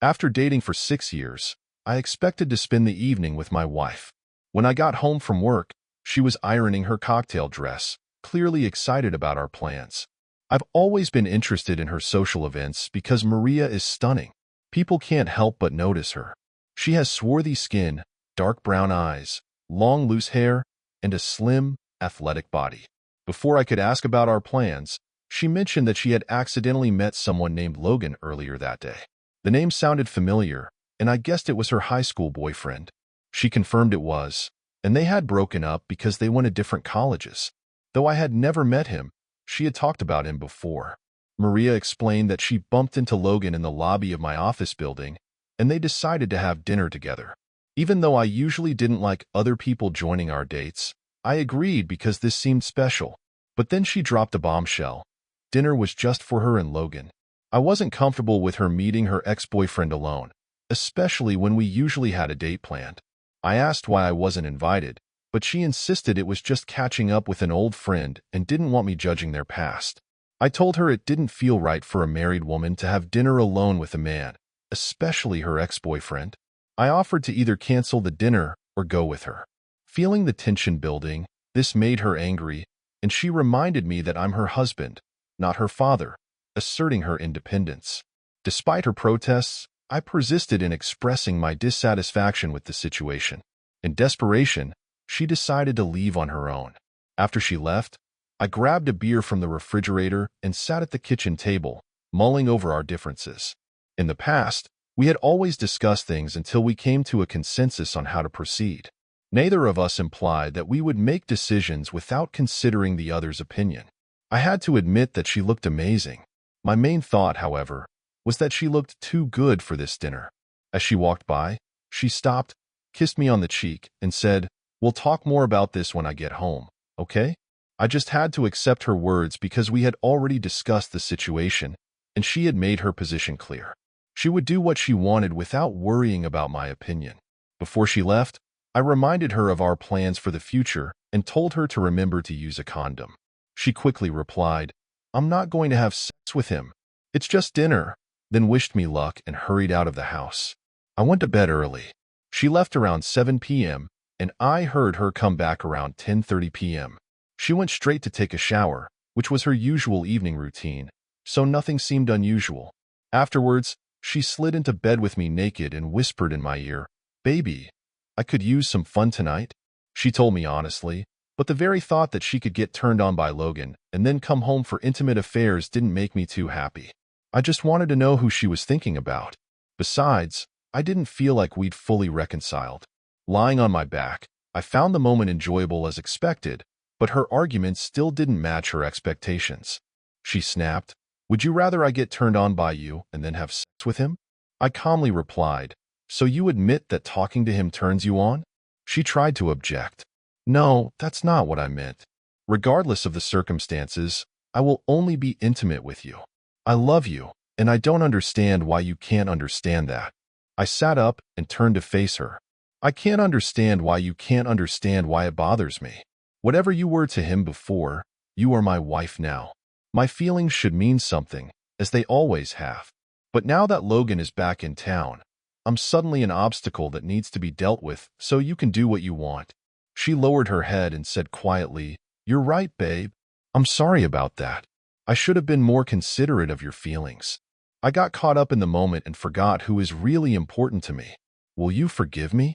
After dating for 6 years, I expected to spend the evening with my wife. When I got home from work, she was ironing her cocktail dress, clearly excited about our plans. I've always been interested in her social events because Maria is stunning. People can't help but notice her. She has swarthy skin, dark brown eyes, long loose hair, and a slim, athletic body. Before I could ask about our plans, she mentioned that she had accidentally met someone named Logan earlier that day. The name sounded familiar, and I guessed it was her high school boyfriend. She confirmed it was, and they had broken up because they went to different colleges. Though I had never met him, she had talked about him before. Maria explained that she bumped into Logan in the lobby of my office building, and they decided to have dinner together. Even though I usually didn't like other people joining our dates, I agreed because this seemed special. But then she dropped a bombshell. Dinner was just for her and Logan. I wasn't comfortable with her meeting her ex-boyfriend alone, especially when we usually had a date planned. I asked why I wasn't invited, but she insisted it was just catching up with an old friend and didn't want me judging their past. I told her it didn't feel right for a married woman to have dinner alone with a man, especially her ex-boyfriend. I offered to either cancel the dinner or go with her. Feeling the tension building, this made her angry, and she reminded me that I'm her husband, not her father, asserting her independence. Despite her protests, I persisted in expressing my dissatisfaction with the situation. In desperation, she decided to leave on her own. After she left, I grabbed a beer from the refrigerator and sat at the kitchen table, mulling over our differences. In the past, we had always discussed things until we came to a consensus on how to proceed. Neither of us implied that we would make decisions without considering the other's opinion. I had to admit that she looked amazing. My main thought, however, was that she looked too good for this dinner. As she walked by, she stopped, kissed me on the cheek, and said, "We'll talk more about this when I get home, okay?" I just had to accept her words because we had already discussed the situation, and she had made her position clear. She would do what she wanted without worrying about my opinion. Before she left, I reminded her of our plans for the future and told her to remember to use a condom. She quickly replied, "I'm not going to have sex with him. It's just dinner," then wished me luck and hurried out of the house. I went to bed early. She left around 7 p.m., and I heard her come back around 10:30 p.m. She went straight to take a shower, which was her usual evening routine, so nothing seemed unusual. Afterwards, she slid into bed with me naked and whispered in my ear, "Baby, I could use some fun tonight." She told me honestly, but the very thought that she could get turned on by Logan and then come home for intimate affairs didn't make me too happy. I just wanted to know who she was thinking about. Besides, I didn't feel like we'd fully reconciled. Lying on my back, I found the moment enjoyable as expected, but her arguments still didn't match her expectations. She snapped, "Would you rather I get turned on by you and then have sex with him?" I calmly replied, "So you admit that talking to him turns you on?" She tried to object. "No, that's not what I meant. Regardless of the circumstances, I will only be intimate with you. I love you, and I don't understand why you can't understand that." I sat up and turned to face her. "I can't understand why you can't understand why it bothers me. Whatever you were to him before, you are my wife now. My feelings should mean something, as they always have. But now that Logan is back in town, I'm suddenly an obstacle that needs to be dealt with, so you can do what you want." She lowered her head and said quietly, "You're right, babe. I'm sorry about that. I should have been more considerate of your feelings. I got caught up in the moment and forgot who is really important to me. Will you forgive me?"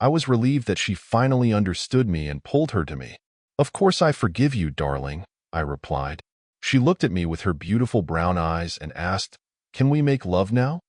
I was relieved that she finally understood me and pulled her to me. "Of course I forgive you, darling," I replied. She looked at me with her beautiful brown eyes and asked, "Can we make love now?"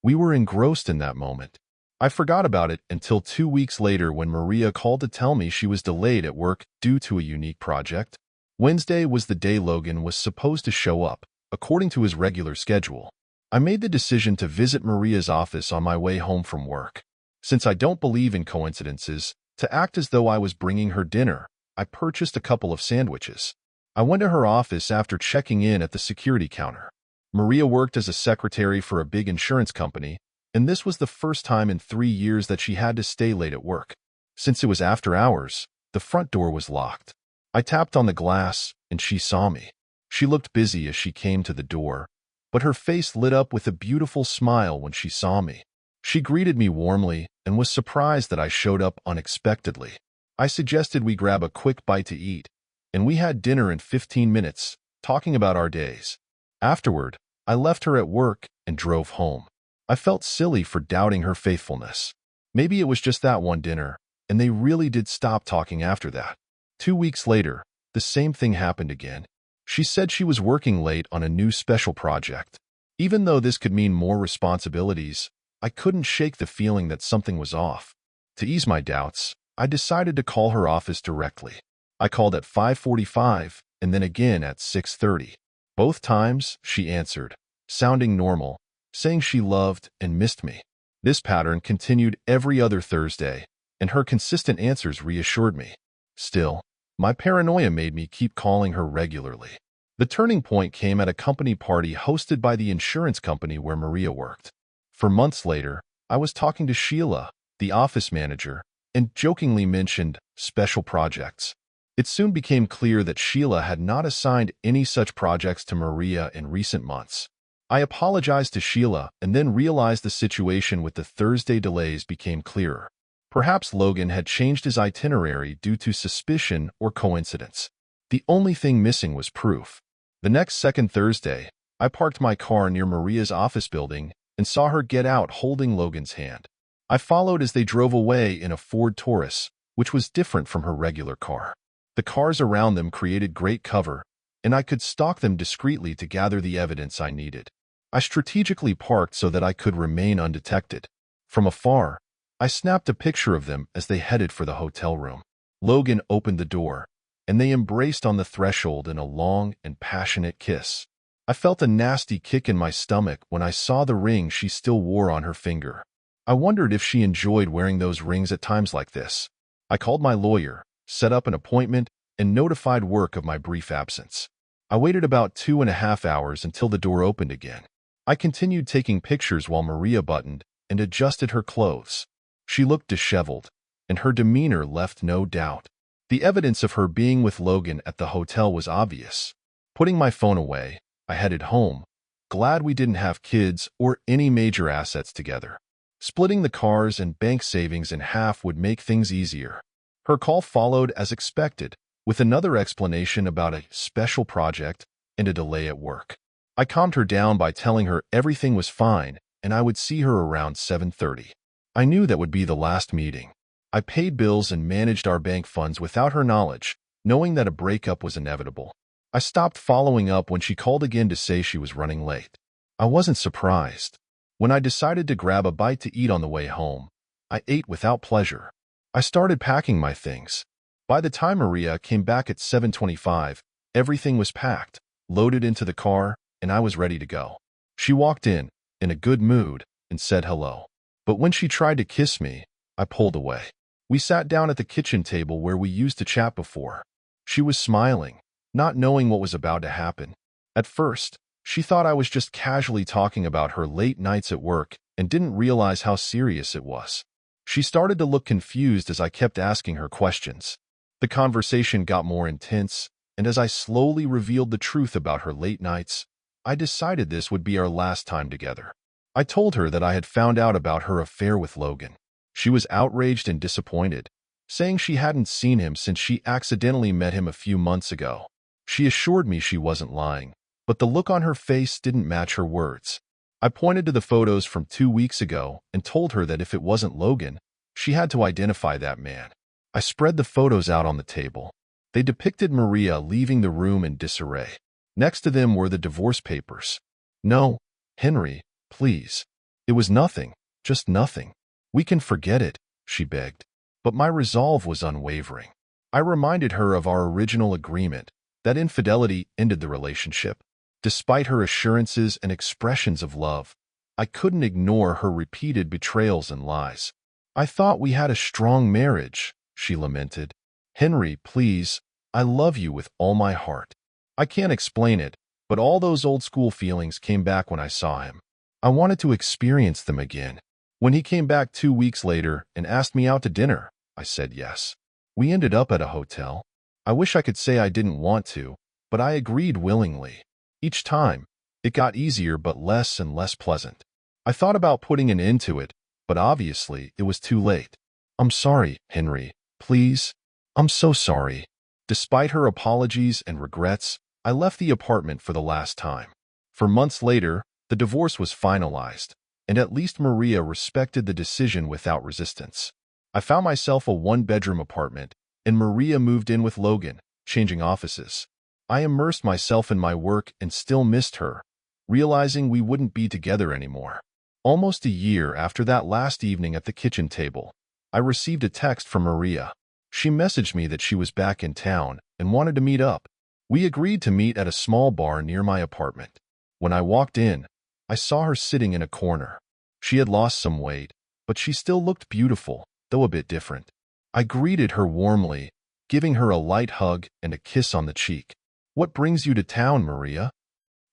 We were engrossed in that moment. I forgot about it until 2 weeks later when Maria called to tell me she was delayed at work due to a unique project. Wednesday was the day Logan was supposed to show up, according to his regular schedule. I made the decision to visit Maria's office on my way home from work. Since I don't believe in coincidences, to act as though I was bringing her dinner, I purchased a couple of sandwiches. I went to her office after checking in at the security counter. Maria worked as a secretary for a big insurance company, and this was the first time in 3 years that she had to stay late at work. Since it was after hours, the front door was locked. I tapped on the glass, and she saw me. She looked busy as she came to the door, but her face lit up with a beautiful smile when she saw me. She greeted me warmly and was surprised that I showed up unexpectedly. I suggested we grab a quick bite to eat, and we had dinner in 15 minutes, talking about our days. Afterward, I left her at work and drove home. I felt silly for doubting her faithfulness. Maybe it was just that one dinner, and they really did stop talking after that. 2 weeks later, the same thing happened again. She said she was working late on a new special project. Even though this could mean more responsibilities, I couldn't shake the feeling that something was off. To ease my doubts, I decided to call her office directly. I called at 5:45 and then again at 6:30. Both times, she answered, sounding normal, saying she loved and missed me. This pattern continued every other Thursday, and her consistent answers reassured me. Still, my paranoia made me keep calling her regularly. The turning point came at a company party hosted by the insurance company where Maria worked. For months later, I was talking to Sheila, the office manager, and jokingly mentioned special projects. It soon became clear that Sheila had not assigned any such projects to Maria in recent months. I apologized to Sheila and then realized the situation with the Thursday delays became clearer. Perhaps Logan had changed his itinerary due to suspicion or coincidence. The only thing missing was proof. The next second Thursday, I parked my car near Maria's office building and saw her get out holding Logan's hand. I followed as they drove away in a Ford Taurus, which was different from her regular car. The cars around them created great cover, and I could stalk them discreetly to gather the evidence I needed. I strategically parked so that I could remain undetected. From afar, I snapped a picture of them as they headed for the hotel room. Logan opened the door, and they embraced on the threshold in a long and passionate kiss. I felt a nasty kick in my stomach when I saw the ring she still wore on her finger. I wondered if she enjoyed wearing those rings at times like this. I called my lawyer, set up an appointment, and notified work of my brief absence. I waited about 2.5 hours until the door opened again. I continued taking pictures while Maria buttoned and adjusted her clothes. She looked disheveled, and her demeanor left no doubt. The evidence of her being with Logan at the hotel was obvious. Putting my phone away, I headed home, glad we didn't have kids or any major assets together. Splitting the cars and bank savings in half would make things easier. Her call followed as expected, with another explanation about a special project and a delay at work. I calmed her down by telling her everything was fine and I would see her around 7:30. I knew that would be the last meeting. I paid bills and managed our bank funds without her knowledge, knowing that a breakup was inevitable. I stopped following up when she called again to say she was running late. I wasn't surprised. When I decided to grab a bite to eat on the way home, I ate without pleasure. I started packing my things. By the time Maria came back at 7:25, everything was packed, loaded into the car, and I was ready to go. She walked in a good mood, and said hello. But when she tried to kiss me, I pulled away. We sat down at the kitchen table where we used to chat before. She was smiling, not knowing what was about to happen. At first, she thought I was just casually talking about her late nights at work and didn't realize how serious it was. She started to look confused as I kept asking her questions. The conversation got more intense, and as I slowly revealed the truth about her late nights, I decided this would be our last time together. I told her that I had found out about her affair with Logan. She was outraged and disappointed, saying she hadn't seen him since she accidentally met him a few months ago. She assured me she wasn't lying, but the look on her face didn't match her words. I pointed to the photos from 2 weeks ago and told her that if it wasn't Logan, she had to identify that man. I spread the photos out on the table. They depicted Maria leaving the room in disarray. Next to them were the divorce papers. No, Henry, please. It was nothing, just nothing. We can forget it, she begged. But my resolve was unwavering. I reminded her of our original agreement, that infidelity ended the relationship. Despite her assurances and expressions of love, I couldn't ignore her repeated betrayals and lies. I thought we had a strong marriage, she lamented. Henry, please, I love you with all my heart. I can't explain it, but all those old school feelings came back when I saw him. I wanted to experience them again. When he came back 2 weeks later and asked me out to dinner, I said yes. We ended up at a hotel. I wish I could say I didn't want to, but I agreed willingly. Each time, It got easier but less and less pleasant. I thought about putting an end to it, but obviously it was too late. I'm sorry, Henry. Please. I'm so sorry. Despite her apologies and regrets, I left the apartment for the last time. For months later, the divorce was finalized, and at least Maria respected the decision without resistance. I found myself a one-bedroom apartment, and Maria moved in with Logan, changing offices. I immersed myself in my work and still missed her, realizing we wouldn't be together anymore. Almost a year after that last evening at the kitchen table, I received a text from Maria. She messaged me that she was back in town and wanted to meet up. We agreed to meet at a small bar near my apartment. When I walked in, I saw her sitting in a corner. She had lost some weight, but she still looked beautiful, though a bit different. I greeted her warmly, giving her a light hug and a kiss on the cheek. "What brings you to town, Maria?"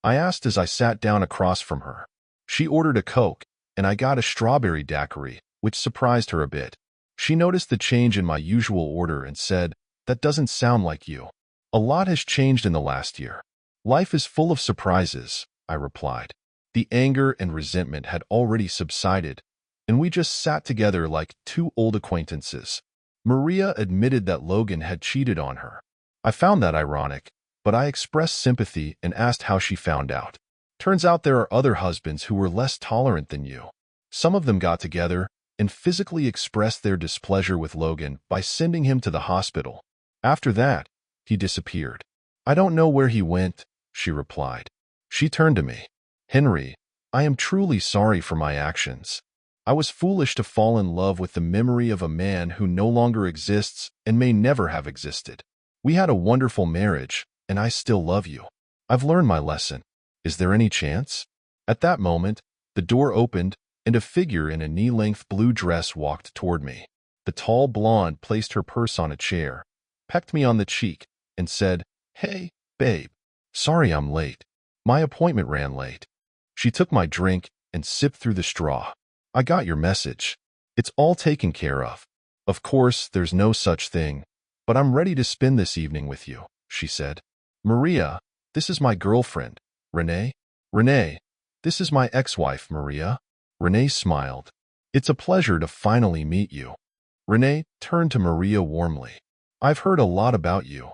I asked as I sat down across from her. She ordered a Coke, and I got a strawberry daiquiri, which surprised her a bit. She noticed the change in my usual order and said, "That doesn't sound like you." "A lot has changed in the last year. Life is full of surprises," I replied. The anger and resentment had already subsided, and we just sat together like two old acquaintances. Maria admitted that Logan had cheated on her. I found that ironic, but I expressed sympathy and asked how she found out. "Turns out there are other husbands who were less tolerant than you. Some of them got together and physically expressed their displeasure with Logan by sending him to the hospital. After that, he disappeared." "I don't know where he went," she replied. She turned to me. "Henry, I am truly sorry for my actions. I was foolish to fall in love with the memory of a man who no longer exists and may never have existed. We had a wonderful marriage, and I still love you. I've learned my lesson. Is there any chance?" At that moment, the door opened, and a figure in a knee-length blue dress walked toward me. The tall blonde placed her purse on a chair, pecked me on the cheek, and said, "Hey, babe. Sorry I'm late. My appointment ran late." She took my drink and sipped through the straw. "I got your message. It's all taken care of. Of course, there's no such thing, but I'm ready to spend this evening with you," she said. "Maria, this is my girlfriend, Renee." "Renee, this is my ex-wife, Maria." Renee smiled. "It's a pleasure to finally meet you." Renee turned to Maria warmly. "I've heard a lot about you."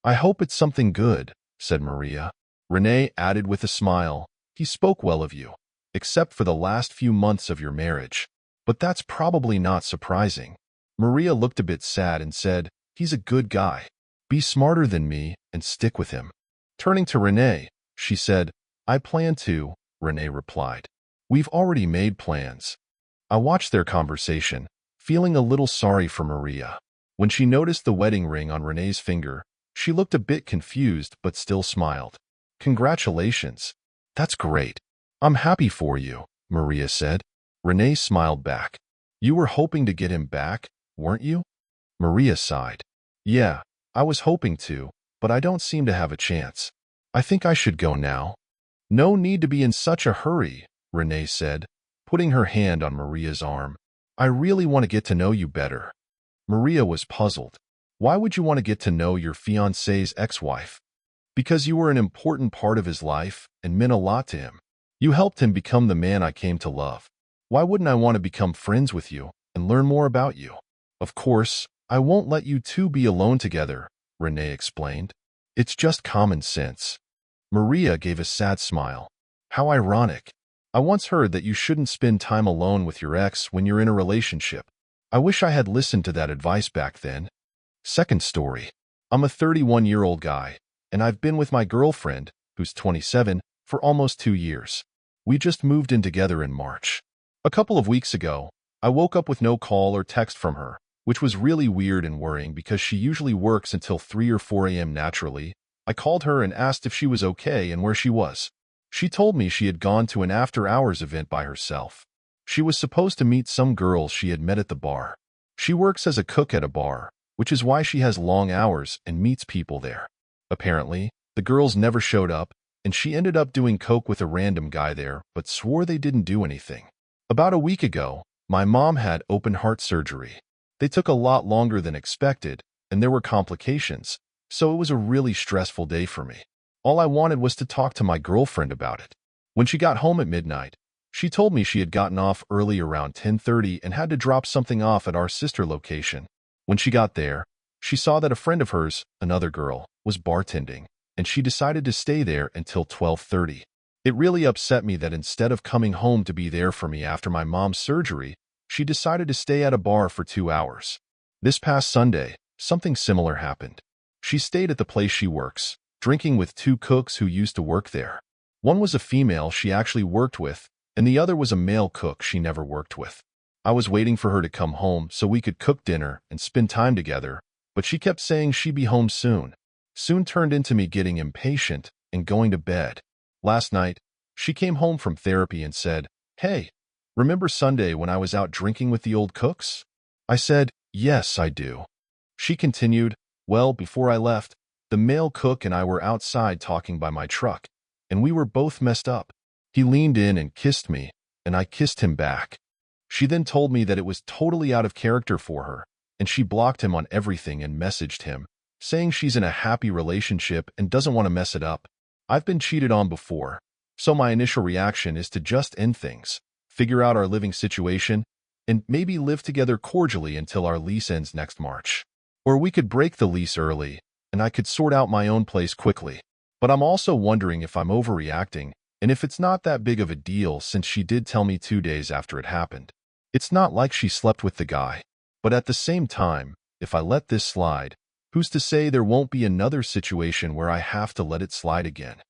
"I hope it's something good," said Maria. Renee added with a smile, "He spoke well of you, except for the last few months of your marriage. But that's probably not surprising." Maria looked a bit sad and said, "He's a good guy. Be smarter than me and stick with him." Turning to Renee, she said, "I plan to," Renee replied. "We've already made plans." I watched their conversation, feeling a little sorry for Maria. When she noticed the wedding ring on Renee's finger, she looked a bit confused but still smiled. "Congratulations. That's great. I'm happy for you," Maria said. Renee smiled back. "You were hoping to get him back, weren't you?" Maria sighed. "Yeah, I was hoping to, but I don't seem to have a chance. I think I should go now." "No need to be in such a hurry," Renee said, putting her hand on Maria's arm. "I really want to get to know you better." Maria was puzzled. "Why would you want to get to know your fiancé's ex-wife?" "Because you were an important part of his life and meant a lot to him. You helped him become the man I came to love. Why wouldn't I want to become friends with you and learn more about you?" "Of course, I won't let you two be alone together," Renee explained. "It's just common sense." Maria gave a sad smile. "How ironic. I once heard that you shouldn't spend time alone with your ex when you're in a relationship. I wish I had listened to that advice back then." Second story. I'm a 31-year-old guy, and I've been with my girlfriend, who's 27, for almost 2 years. We just moved in together in March. A couple of weeks ago, I woke up with no call or text from her, which was really weird and worrying because she usually works until 3 or 4 a.m. naturally. I called her and asked if she was okay and where she was. She told me she had gone to an after-hours event by herself. She was supposed to meet some girls she had met at the bar. She works as a cook at a bar, which is why she has long hours and meets people there. Apparently, the girls never showed up, and she ended up doing coke with a random guy there, but swore they didn't do anything. About a week ago, my mom had open-heart surgery. They took a lot longer than expected, and there were complications, so it was a really stressful day for me. All I wanted was to talk to my girlfriend about it. When she got home at midnight, she told me she had gotten off early around 10:30 and had to drop something off at our sister location. When she got there, she saw that a friend of hers, another girl, was bartending, and she decided to stay there until 12:30. It really upset me that instead of coming home to be there for me after my mom's surgery, she decided to stay at a bar for 2 hours. This past Sunday, something similar happened. She stayed at the place she works, drinking with two cooks who used to work there. One was a female she actually worked with, and the other was a male cook she never worked with. I was waiting for her to come home so we could cook dinner and spend time together, but she kept saying she'd be home soon. Soon turned into me getting impatient and going to bed. Last night, she came home from therapy and said, "Hey, remember Sunday when I was out drinking with the old cooks?" I said, "Yes, I do." She continued, "Well, before I left, the male cook and I were outside talking by my truck, and we were both messed up. He leaned in and kissed me, and I kissed him back." She then told me that it was totally out of character for her, and she blocked him on everything and messaged him, saying she's in a happy relationship and doesn't want to mess it up. I've been cheated on before, so my initial reaction is to just end things, figure out our living situation, and maybe live together cordially until our lease ends next March. Or we could break the lease early, and I could sort out my own place quickly. But I'm also wondering if I'm overreacting, and if it's not that big of a deal since she did tell me 2 days after it happened. It's not like she slept with the guy. But at the same time, if I let this slide, who's to say there won't be another situation where I have to let it slide again?